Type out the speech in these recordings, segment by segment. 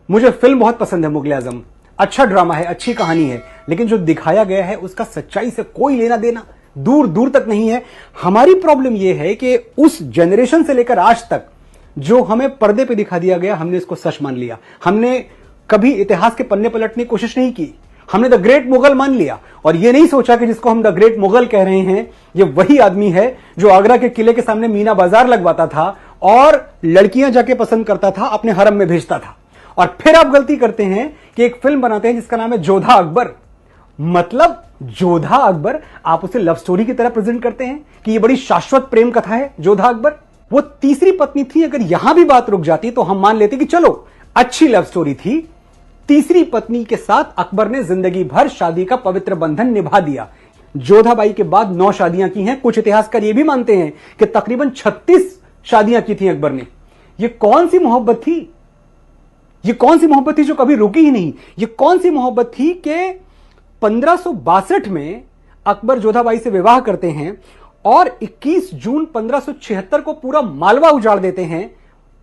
मुझे फिल्म बहुत पसंद है मुगले आजम, अच्छा ड्रामा है, अच्छी कहानी है, लेकिन जो दिखाया गया है उसका सच्चाई से कोई लेना देना दूर दूर तक नहीं है। हमारी प्रॉब्लम यह है कि उस जनरेशन से लेकर आज तक जो हमें पर्दे पे दिखा दिया गया, हमने इसको सच मान लिया। हमने कभी इतिहास के पन्ने पलटने की कोशिश नहीं की, हमने द ग्रेट मुगल मान लिया और यह नहीं सोचा कि जिसको हम द ग्रेट मुगल कह रहे हैं ये वही आदमी है जो आगरा के किले के सामने मीना बाजार लगवाता था और लड़कियां जाके पसंद करता था, अपने हरम में भेजता था। और फिर आप गलती करते हैं कि एक फिल्म बनाते हैं जिसका नाम है जोधा अकबर। मतलब जोधा अकबर, आप उसे लव स्टोरी की तरह प्रेजेंट करते हैं कि ये बड़ी शाश्वत प्रेम कथा है जोधा अकबर। वो तीसरी पत्नी थी, अगर यहां भी बात रुक जाती तो हम मान लेते कि चलो अच्छी लव स्टोरी थी। तीसरी पत्नी के साथ अकबर ने जिंदगी भर शादी का पवित्र बंधन निभा दिया। जोधाबाई के बाद 9 शादियां की हैं। कुछ इतिहासकार ये भी मानते हैं कि तकरीबन 36 शादियां की थी अकबर ने। ये कौन सी मोहब्बत थी? ये कौन सी मोहब्बत थी जो कभी रुकी ही नहीं? ये कौन सी मोहब्बत थी कि 1562 में अकबर जोधाबाई से विवाह करते हैं और 21 जून 1576 को पूरा मालवा उजाड़ देते हैं,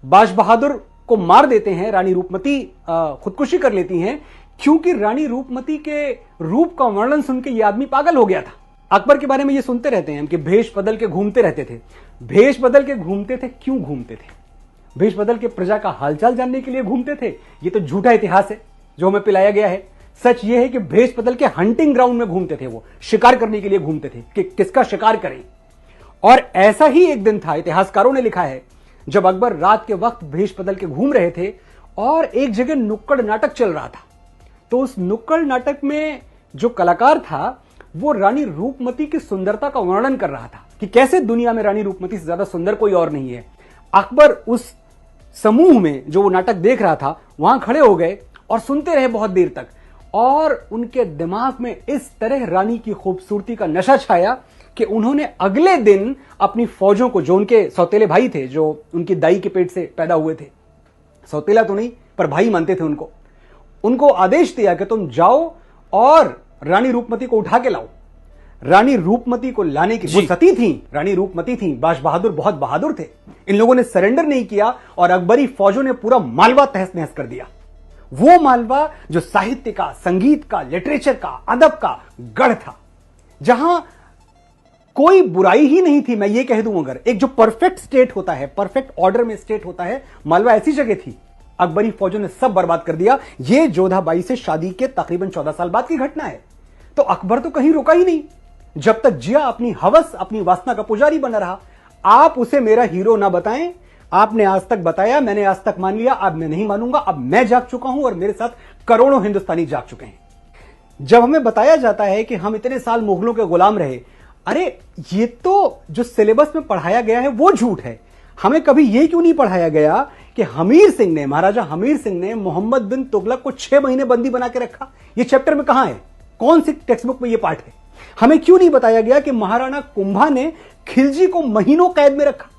बाज बहादुर को मार देते हैं, रानी रूपमती खुदकुशी कर लेती हैं क्योंकि रानी रूपमती के रूप का वर्णन सुन के यह आदमी पागल हो गया था। अकबर के बारे में यह सुनते रहते हैं कि भेष बदल के घूमते रहते थे। भेष बदल के घूमते थे, क्यों घूमते थे? भेष बदल के प्रजा का हालचाल जानने के लिए घूमते थे। यह तो झूठा इतिहास है जो हमें पिलाया गया है। सच यह है कि भेष बदल के हंटिंग ग्राउंड में घूमते थे, वो शिकार करने के लिए घूमते थे कि किसका शिकार करें। और ऐसा ही एक दिन था, इतिहासकारों ने लिखा है, जब अकबर रात के वक्त भेष बदल के घूम रहे थे और एक जगह नुक्कड़ नाटक चल रहा था। तो उस नुक्कड़ नाटक में जो कलाकार था वो रानी रूपमती की सुंदरता का वर्णन कर रहा था कि कैसे दुनिया में रानी रूपमती से ज्यादा सुंदर कोई और नहीं है। अकबर उस समूह में जो वो नाटक देख रहा था वहां खड़े हो गए और सुनते रहे बहुत देर तक, और उनके दिमाग में इस तरह रानी की खूबसूरती का नशा छाया कि उन्होंने अगले दिन अपनी फौजों को, जो उनके सौतेले भाई थे, जो उनकी दाई के पेट से पैदा हुए थे, सौतेला तो नहीं पर भाई मानते थे उनको आदेश दिया कि तुम जाओ और रानी रूपमती को उठा के लाओ। रानी रूपमती को लाने की, वो सती थी, रानी रूपमती थी, बाज बहादुर बहुत बहादुर थे। इन लोगों ने सरेंडर नहीं किया और अकबरी फौजों ने पूरा मालवा तहस नहस कर दिया। वो मालवा जो साहित्य का, संगीत का, लिटरेचर का, अदब का गढ़ था, जहां कोई बुराई ही नहीं थी। मैं ये कह दूं, अगर एक जो परफेक्ट स्टेट होता है, परफेक्ट ऑर्डर में स्टेट होता है, मालवा ऐसी जगह थी। अकबरी फौजों ने सब बर्बाद कर दिया। यह जोधाबाई से शादी के तकरीबन 14 साल बाद की घटना है। तो अकबर तो कहीं रुका ही नहीं, जब तक जिया अपनी हवस, अपनी वासना का पुजारी बना रहा। आप उसे मेरा हीरो ना बताएं, आपने आज तक बताया, मैंने आज तक मान लिया, अब मैं नहीं मानूंगा। अब मैं जाग चुका हूं और मेरे साथ करोड़ों हिंदुस्तानी जाग चुके हैं। जब हमें बताया जाता है कि हम इतने साल मुगलों के गुलाम रहे, अरे ये तो जो सिलेबस में पढ़ाया गया है वो झूठ है। हमें कभी यह क्यों नहीं पढ़ाया गया कि हमीर सिंह ने, महाराजा हमीर सिंह ने मोहम्मद बिन तुगलक को 6 महीने बंदी बना के रखा? ये चैप्टर में कहां है? कौन सी टेक्स्ट बुक में यह पाठ है? हमें क्यों नहीं बताया गया कि महाराणा कुंभा ने खिलजी को महीनों कैद में रखा?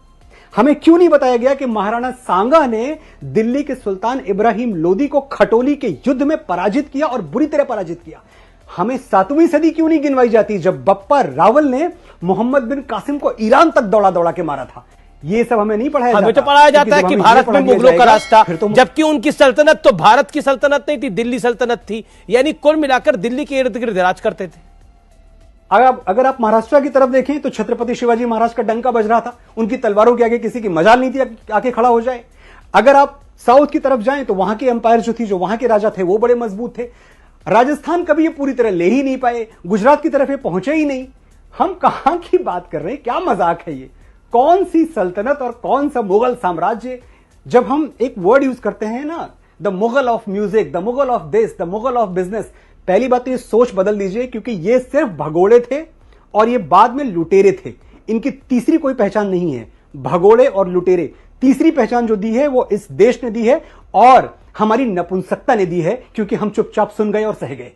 हमें क्यों नहीं बताया गया कि महाराणा सांगा ने दिल्ली के सुल्तान इब्राहिम लोदी को खटोली के युद्ध में पराजित किया और बुरी तरह पराजित किया? हमें 7वीं सदी क्यों नहीं गिनवाई जाती, जब बप्पा रावल ने मोहम्मद बिन कासिम को ईरान तक दौड़ा दौड़ा के मारा था? ये सब हमें नहीं पढ़ाया जाता। हमें तो पढ़ाया जाता है कि भारत में मुगलों का राज था, जबकि उनकी सल्तनत तो भारत की सल्तनत नहीं थी, दिल्ली सल्तनत थी। यानी कुल मिलाकर दिल्ली के इर्द गिर्द राज करते थे। अगर आप महाराष्ट्र की तरफ देखें तो छत्रपति शिवाजी महाराज का डंका बज रहा था, उनकी तलवारों के आगे किसी की मजाल नहीं थी आके खड़ा हो जाए। अगर आप साउथ की तरफ जाएं तो वहां की एम्पायर जो थी, जो वहां के राजा थे, वो बड़े मजबूत थे। राजस्थान कभी ये पूरी तरह ले ही नहीं पाए, गुजरात की तरफ ये पहुंचे ही नहीं। हम कहां की बात कर रहे हैं? क्या मजाक है ये? कौन सी सल्तनत और कौन सा मुगल साम्राज्य? जब हम एक वर्ड यूज करते हैं ना, the Mughal of music, the Mughal of this, the Mughal of business, पहली बात तो ये सोच बदल दीजिए, क्योंकि ये सिर्फ भगोड़े थे और ये बाद में लुटेरे थे। इनकी तीसरी कोई पहचान नहीं है। भगोड़े और लुटेरे, तीसरी पहचान जो दी है वो इस देश ने दी है और हमारी नपुंसकता ने दी है, क्योंकि हम चुपचाप सुन गए और सह गए।